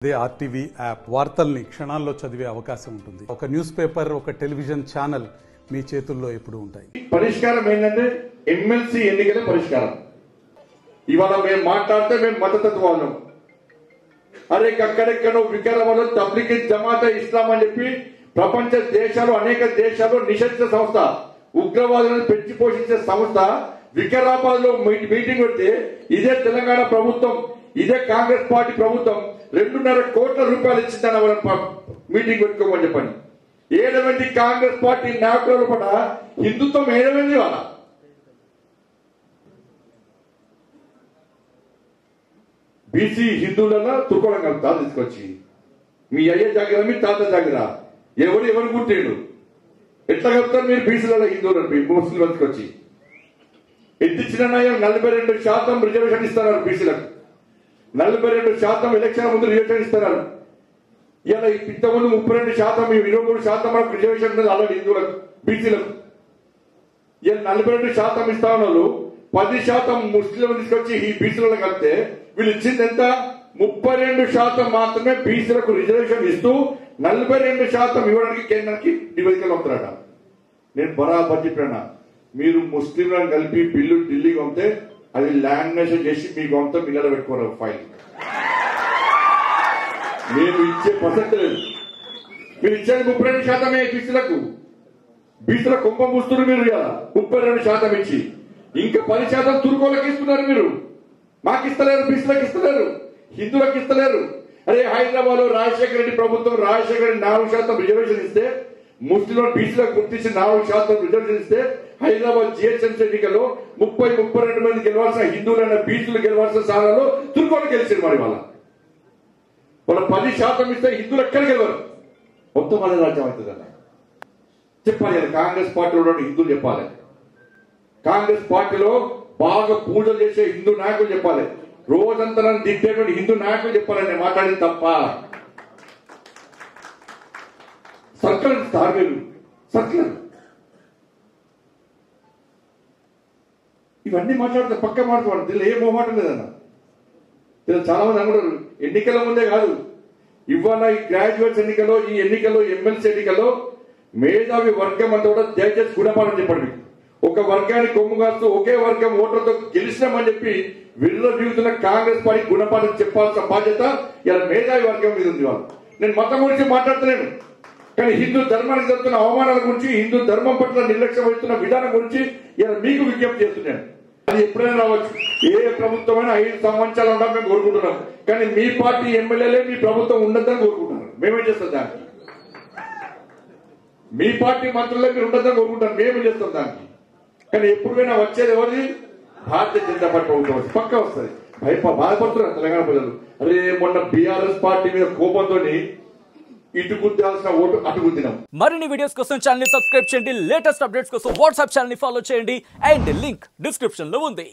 అదే RTV app వార్తల్ని క్షణాల్లో చదివే అవకాశం ఉంటుంది. ఒక న్యూస్ పేపర్, ఒక టెలివిజన్ ఛానల్ మీ చేతుల్లో ఎప్పుడు ఉంటాయి. పరిష్కారం ఏంటంటే ఎమ్మెల్సీ ఎన్నికల పరిష్కారం. ఇవాళ మేము మాట్లాడితే మేము మద్దతువాళ్ళం. అరే అక్కడెక్కడో వికారాబాద్లో తబ్లిగీ జమాత ఇస్లాం అని చెప్పి ప్రపంచ దేశాలు అనేక దేశాల్లో నిషేధించిన సంస్థ, ఉగ్రవాదులను పెంచి పోషించే సంస్థ వికారాబాద్ లో మీటింగ్ పెడితే ఇదే తెలంగాణ ప్రభుత్వం, ఇదే కాంగ్రెస్ పార్టీ ప్రభుత్వం 2.5 కోట్ల రూపాయలు ఇచ్చిందని వాళ్ళ మీటింగ్ పెట్టుకోమని చెప్పండి. ఏడమంది కాంగ్రెస్ పార్టీ నాయకుల పట హిందుత్వం ఏడమంది వాళ్ళ బీసీ హిందువులలో తుర్కోవడం కలుపుతా తీసుకొచ్చి మీ అయ్య జాగిరా మీ తాత జాగిరా ఎవరు గుర్తేడు ఎట్లా కలుపుతారు మీరు బీసీలలో హిందువులను ముస్లిం తీసుకొచ్చి ఎత్తిచ్చిన 42% రిజర్వేషన్ ఇస్తున్నారు బీసీలకు. 42% ఎలక్షన్ ముందు రిజర్వేషన్ ఇస్తున్నారు. ఇలా ఇంతకుముందు 32%, 23% మనకు రిజర్వేషన్ ఉన్నది ఆల్రెడీ హిందువులకు, బీసీలకు. ఇలా 42% ఇస్తా ఉన్నారు. 10% ముస్లింలు తీసుకొచ్చి ఈ బీసీలలో కలిపితే వీళ్ళు ఇచ్చింది ఎంత? 32% మాత్రమే బీసీలకు రిజర్వేషన్ ఇస్తూ 42% ఇవ్వడానికి కేంద్రానికి నివేదికలు పంపుతారట. నేను బరాబర్ చెప్పినా, మీరు ముస్లింలను కలిపి బిల్లు ఢిల్లీకి పంపితే అది లామినేషన్ చేసి మీకు అంతా పిల్లలు పెట్టుకోరు ఫైల్. మేము ఇచ్చే పర్సెంట్ లేదు. మీరు ఇచ్చేది 32% బీసీల కుంభం పూస్తున్నారు మీరు. 32% ఇచ్చి ఇంకా 10% తుర్కోలకు ఇస్తున్నారు మీరు. మాకు ఇస్తలేరు, బీసీలకు ఇస్తలేరు, హిందువులకు ఇస్తలేరు. అదే హైదరాబాద్ లో రాజశేఖర రెడ్డి ప్రభుత్వం 4% రిజర్వేషన్ ఇస్తే, ముస్లింలు బీసీలకు గుర్తించి 4% రిజర్వేషన్ ఇస్తే, హైదరాబాద్ జిహెచ్ఎంసీ ఎన్నికల్లో 32 మంది గెలవాల్సిన హిందువులైన బీసీలు గెలవాల్సిన స్థానాల్లో తుర్కోలు గెలిచారు. మరి వాళ్ళ 10% ఇస్తే హిందువులు ఎక్కడ గెలవరు. మొత్తం అదే రాజ్యం అవుతుందన్న చెప్పాలి. కాంగ్రెస్ పార్టీలో హిందువులు చెప్పాలి. కాంగ్రెస్ పార్టీలో బాగా పూజలు చేసే హిందూ నాయకులు చెప్పాలి. రోజంతా నన్ను దిట్టేటువంటి హిందూ నాయకులు చెప్పాలి. నేను మాట్లాడింది తప్ప. సర్కిల్ తార్గేలు సర్కిల్ ఇవన్నీ మాట్లాడితే పక్క మాట్లాడు. దీనిలో ఏ మొహమాటం లేదన్న. దీనిలో చాలా మంది అనుకుంటారు ఎన్నికల ముందే కాదు, ఇవాళ ఈ గ్రాడ్యుయేట్స్ ఎన్నికలో, ఈ ఎన్నికల్లో, ఎమ్మెల్సీ ఎన్నికల్లో మేధావి వర్గం అంతా కూడా దయచేసి గుణపాఠం చెప్పండి. ఒక వర్గానికి కొమ్ము కాస్తూ ఒకే వర్గం ఓట్లతో గెలిచినామని చెప్పి విడుదల జీవితున్న కాంగ్రెస్ పార్టీ గుణపాఠం చెప్పాల్సిన బాధ్యత ఇలా మేధావి వర్గం మీద ఉంది. వాళ్ళు నేను మతం గురించి మాట్లాడతలేను, కానీ హిందూ ధర్మానికి జరుగుతున్న అవమానాల గురించి, హిందూ ధర్మం పట్ల నిర్లక్ష్యం వహిస్తున్న విధానం గురించి ఇలా మీకు విజ్ఞప్తి చేస్తున్నాను. అది ఎప్పుడైనా రావచ్చు. ఏ ప్రభుత్వమైనా 5 సంవత్సరాలు ఉండాలని మేము కోరుకుంటున్నాం. కానీ మీ పార్టీ ఎమ్మెల్యేలే మీ ప్రభుత్వం ఉండద్దని కోరుకుంటున్నారు. మేమేం చేస్తాం దానికి? మీ పార్టీ మంత్రులే మీరు ఉండద్దని కోరుకుంటారు. మేమేం చేస్తాం దానికి? కానీ ఎప్పుడైనా వచ్చేది ఎవరిది? భారతీయ జనతా పార్టీ ప్రభుత్వం పక్కా వస్తుంది. బాధపడుతున్నారు తెలంగాణ ప్రజలు. అరే మొన్న బీఆర్ఎస్ పార్టీ మీద కోపంతో ఇటు గుద్దాల్సిన ఓటు అటు గుద్దినాం. మరిన్ని వీడియోస్ కోసం ఛానల్ ని సబ్స్క్రైబ్ చేయండి. లేటెస్ట్ అప్డేట్స్ కోసం వాట్సాప్ ఛానల్ ని ఫాలో చేయండి. అండ్ లింక్ డిస్క్రిప్షన్ లో ఉంది.